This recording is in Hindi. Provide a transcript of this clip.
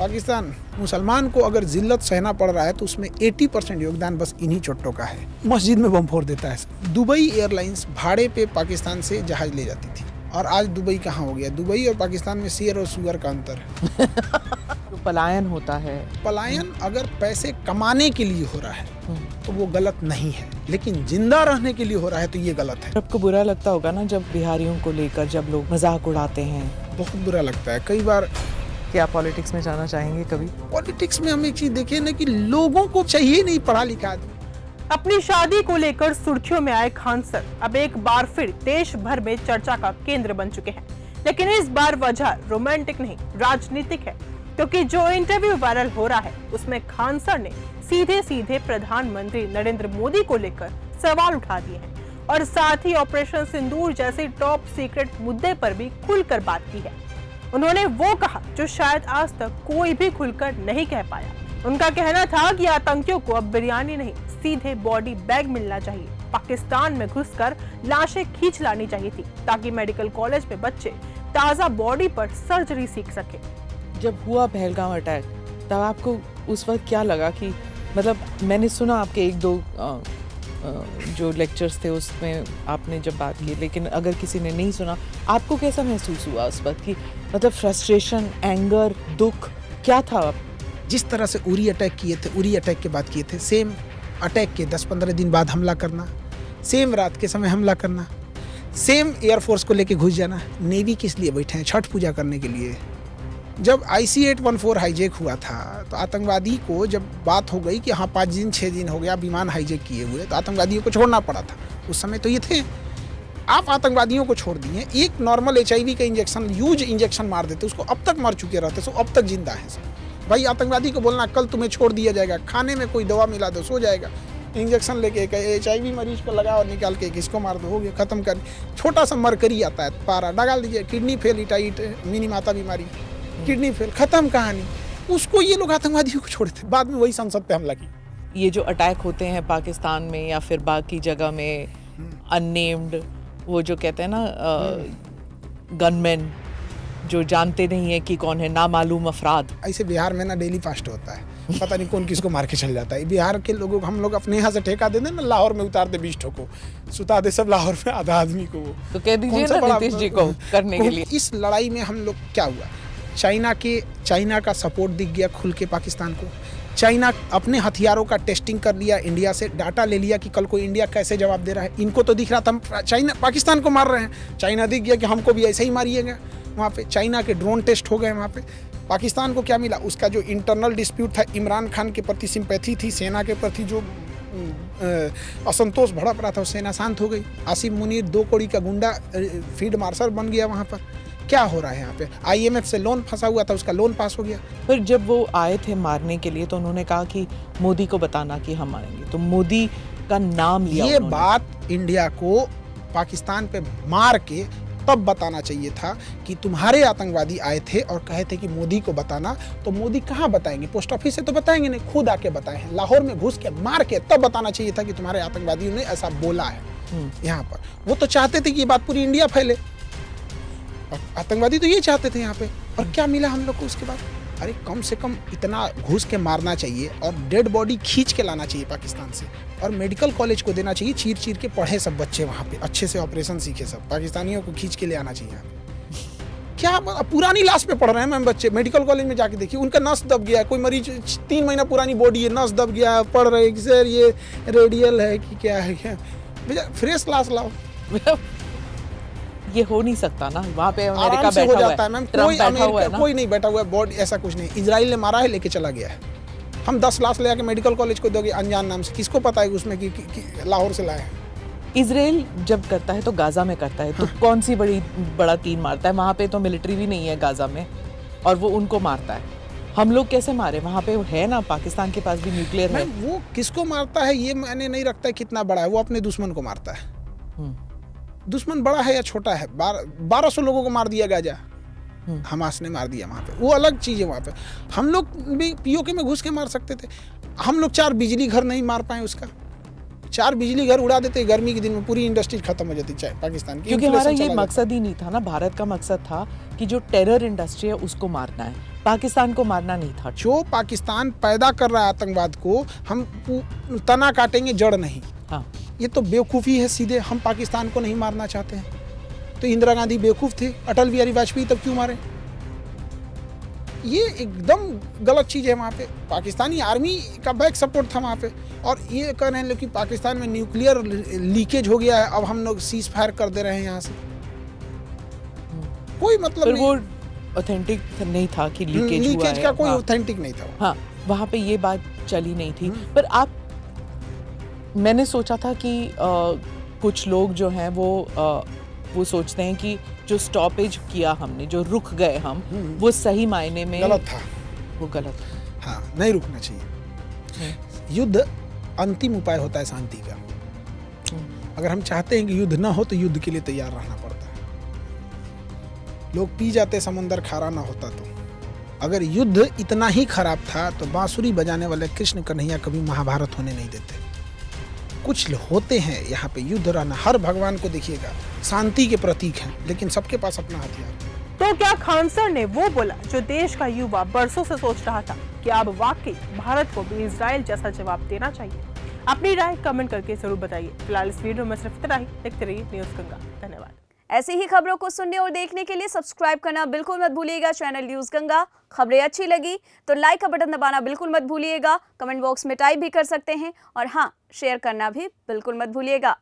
पाकिस्तान मुसलमान को अगर जिल्लत सहना पड़ रहा है तो उसमें 80% योगदान बस इन्हीं चोट्टों का है। मस्जिद में बम फोड़ देता है। दुबई एयरलाइंस भाड़े पे पाकिस्तान से जहाज ले जाती थी और आज दुबई कहाँ हो गया? दुबई और पाकिस्तान में शेर और सुअर का अंतर है। तो पलायन होता है, पलायन अगर पैसे कमाने के लिए हो रहा है तो वो गलत नहीं है, लेकिन जिंदा रहने के लिए हो रहा है तो ये गलत है। आपको बुरा लगता होगा ना जब बिहारियों को लेकर जब लोग मजाक उड़ाते हैं? बहुत बुरा लगता है कई बार। क्या पॉलिटिक्स में जाना चाहेंगे कभी? पॉलिटिक्स में हम एक चीज देखें ना कि लोगों को चाहिए नहीं पढ़ा लिखा आदमी। अपनी शादी को लेकर सुर्खियों में आए खान सर अब एक बार फिर देश भर में चर्चा का केंद्र बन चुके हैं, लेकिन इस बार वजह रोमांटिक नहीं राजनीतिक है, क्योंकि जो इंटरव्यू वायरल हो रहा है उसमें खान सर ने सीधे सीधे प्रधानमंत्री नरेंद्र मोदी को लेकर सवाल उठा दिए हैं और साथ ही ऑपरेशन सिंदूर जैसे टॉप सीक्रेट मुद्दे पर भी खुलकर बात की है। उन्होंने वो कहा जो शायद आज तक कोई भी खुलकर नहीं कह पाया। उनका कहना था कि आतंकियों को अब बिरयानी नहीं सीधे बॉडी बैग मिलना चाहिए। पाकिस्तान में घुसकर लाशें खींच लानी चाहिए थी ताकि मेडिकल कॉलेज में बच्चे ताजा बॉडी पर सर्जरी सीख सके। जब हुआ पहलगाम अटैक तब आपको उस वक्त क्या लगा कि मतलब मैंने सुना आपके एक दो जो लेक्चर्स थे उसमें आपने जब बात की, लेकिन अगर किसी ने नहीं सुना आपको कैसा महसूस हुआ उस वक्त की मतलब फ्रस्ट्रेशन, एंगर, दुख क्या था? जिस तरह से उरी अटैक किए थे, उरी अटैक के बाद किए थे, सेम अटैक के 10-15 दिन बाद हमला करना, सेम रात के समय हमला करना, सेम एयरफोर्स को लेके घुस जाना। नेवी किस लिए बैठे हैं? छठ पूजा करने के लिए। जब IC-814 हाईजैक हुआ था तो आतंकवादी को जब बात हो गई कि हाँ 5 दिन 6 दिन हो गया विमान हाईजैक किए हुए, तो आतंकवादियों को छोड़ना पड़ा था। उस समय तो ये थे, आप आतंकवादियों को छोड़ दिए। एक नॉर्मल HIV का इंजेक्शन, यूज इंजेक्शन मार देते, उसको अब तक मर चुके रहते, सो अब तक जिंदा है सब। भाई आतंकवादी को बोलना कल तुम्हें छोड़ दिया जाएगा, खाने में कोई दवा मिला दो, सो जाएगा। इंजेक्शन लेके HIV मरीज को लगाओ और निकाल के किसको मार दो, हो गया, खत्म कर। छोटा सा मरकरी आता है, पारा डाल दीजिए, किडनी फेल, इटाइट, मिनी माता बीमारी, किडनी फेल, खत्म कहानी। उसको ये लोग आतंकवादियों को छोड़ते, बाद में वही संसद पे हमला की। ये जो अटैक होते हैं पाकिस्तान में या फिर बाकी जगह में अननेम्ड, वो जो कहते हैं ना गनमैन जो जानते नहीं है कि कौन है, नामालूम अफराद। ऐसे बिहार में ना डेली फास्ट होता है, पता नहीं कौन किसको मार के चल जाता है। बिहार के लोगों को हम लोग अपने यहाँ से ठेका दे दें ना, लाहौर में उतार दे 20 ठोको, सुता दे सब लाहौर में आधा आदमी को। तो कह दीजिए ना नीतीश जी को करने के लिए। इस लड़ाई में हम लोग क्या हुआ, चाइना का सपोर्ट दिख गया खुल के पाकिस्तान को। चाइना अपने हथियारों का टेस्टिंग कर लिया, इंडिया से डाटा ले लिया कि कल को इंडिया कैसे जवाब दे रहा है। इनको तो दिख रहा था हम चाइना पाकिस्तान को मार रहे हैं, चाइना दिख गया कि हमको भी ऐसे ही मारिएगा। वहाँ पे चाइना के ड्रोन टेस्ट हो गए। वहाँ पे पाकिस्तान को क्या मिला, उसका जो इंटरनल डिस्प्यूट था, इमरान खान के प्रति सिंपैथी थी, सेना के प्रति जो असंतोष भड़क रहा था, वो सेना शांत हो गई। आसिम मुनीर 2 कौड़ी का गुंडा फील्ड मार्शल बन गया। वहाँ पर क्या हो रहा है, यहाँ पे IMF से लोन फंसा हुआ था, उसका लोन पास हो गया। फिर जब वो आए थे मारने के लिए तो उन्होंने कहा कि मोदी को बताना कि हम आएंगे, तो मोदी का नाम लिया। ये बात इंडिया को पाकिस्तान पे मार के तब बताना चाहिए था कि तुम्हारे आतंकवादी आए थे और कहे थे कि मोदी को बताना, तो मोदी कहाँ बताएंगे? पोस्ट ऑफिस से तो बताएंगे नहीं, खुद आके बताए हैं, लाहौर में घुस के मार के तब बताना चाहिए था कि तुम्हारे आतंकवादियों ने ऐसा बोला है। यहाँ पर वो तो चाहते थे कि ये बात पूरी इंडिया फैले, आतंकवादी तो ये चाहते थे यहाँ पे। और क्या मिला हम लोग को उसके बाद? अरे कम से कम इतना घुस के मारना चाहिए और डेड बॉडी खींच के लाना चाहिए पाकिस्तान से, और मेडिकल कॉलेज को देना चाहिए, चीर चीर के पढ़े सब बच्चे वहाँ पे, अच्छे से ऑपरेशन सीखे सब, पाकिस्तानियों को खींच के ले आना चाहिए। क्या पुरानी लाश पे पढ़ रहे हैं मैम बच्चे, मेडिकल कॉलेज में जाके देखिए, उनका नस दब गया है। कोई मरीज 3 महीना पुरानी बॉडी है, नस दब गया है, पढ़ रहे हैं सर ये रेडियल है कि क्या है, क्या भैया फ्रेश लाश लाओ। ये हो नहीं सकता ना, वहाँ पे अमेरिका बैठा हो जाता है मैम, कोई नहीं बैठा हुआ है, बॉडी ऐसा कुछ नहीं। इजराइल ने मारा है, लेके चला गया है। हम 10 लाख ले आके मेडिकल कॉलेज को दोगे अनजान नाम से, किसको पता है उसमें कि लाहौर से लाए हैं। इजराइल जब करता है तो गाजा में करता है, तो कौन सी बड़ा तीर मारता है? वहाँ पे तो मिलिट्री भी नहीं है गाजा में, और वो उनको मारता है। हम लोग कैसे मारे? वहाँ पे है ना, पाकिस्तान के पास भी न्यूक्लियर है। वो किसको मारता है ये मैंने नहीं रखता है कितना बड़ा है, वो अपने दुश्मन को मारता है। दुश्मन बड़ा है या छोटा है, 1200 लोगों को मार दिया गाजा, हमास ने मार दिया वहाँ पे, वो अलग चीज़ है। वहाँ पे हम लोग भी POK में घुस के मार सकते थे। हम लोग 4 बिजली घर नहीं मार पाए उसका, 4 बिजली घर उड़ा देते, गर्मी के दिन में पूरी इंडस्ट्री खत्म हो जाती चाहे पाकिस्तान की। क्योंकि हमारा ये मकसद ही नहीं था ना, भारत का मकसद था कि जो टेरर इंडस्ट्री है उसको मारना है। पाकिस्तान को मारना नहीं था। जो पाकिस्तान पैदा कर रहा है आतंकवाद को, हम तना काटेंगे, जड़ नहीं। हाँ, ये तो बेवकूफ़ी है सीधे। हम पाकिस्तान को नहीं मारना चाहते हैं तो इंदिरा गांधी बेवकूफ़ थे, अटल बिहारी वाजपेयी तब क्यों मारे? ये एकदम गलत चीज़ है। वहाँ पे पाकिस्तानी आर्मी का बैक सपोर्ट था वहाँ पे, और ये कह रहे हैं कि पाकिस्तान में न्यूक्लियर लीकेज हो गया है, अब हम लोग सीज फायर कर दे रहे हैं यहाँ से। कोई मतलब पर नहीं। वो ऑथेंटिक नहीं था कि लीकेज हुआ है। का कोई हाँ, ऑथेंटिक नहीं था। हाँ, वहाँ पे ये बात चली नहीं थी। पर मैंने सोचा था कि कुछ लोग जो हैं वो सोचते हैं कि जो स्टॉपेज किया हमने, जो रुक गए हम, वो सही मायने में गलत था। वो गलत था। हाँ, नहीं रुकना चाहिए। युद्ध अंतिम उपाय होता है शांति का। अगर हम चाहते हैं कि युद्ध ना हो तो युद्ध के लिए तैयार रहना पड़ता है। लोग पी जाते समंदर खारा ना होता तो। अगर युद्ध इतना ही खराब था तो बांसुरी बजाने वाले कृष्ण कन्हैया कभी महाभारत होने नहीं देते। कुछ होते हैं यहाँ पे युद्ध रहना। हर भगवान को देखिएगा शांति के प्रतीक हैं, लेकिन सबके पास अपना हथियार। तो क्या खान सर ने वो बोला जो देश का युवा बरसों से सोच रहा था कि अब वाकई भारत को भी इजराइल जैसा जवाब देना चाहिए? अपनी राय कमेंट करके जरूर बताइए। फिलहाल इस वीडियो में सिर्फ इतना ही। देखते रहिए न्यूज़ गंगा। धन्यवाद। ऐसी ही खबरों को सुनने और देखने के लिए सब्सक्राइब करना बिल्कुल मत भूलिएगा चैनल न्यूज़ गंगा। खबरें अच्छी लगी तो लाइक का बटन दबाना बिल्कुल मत भूलिएगा। कमेंट बॉक्स में टाइप भी कर सकते हैं और हाँ, शेयर करना भी बिल्कुल मत भूलिएगा।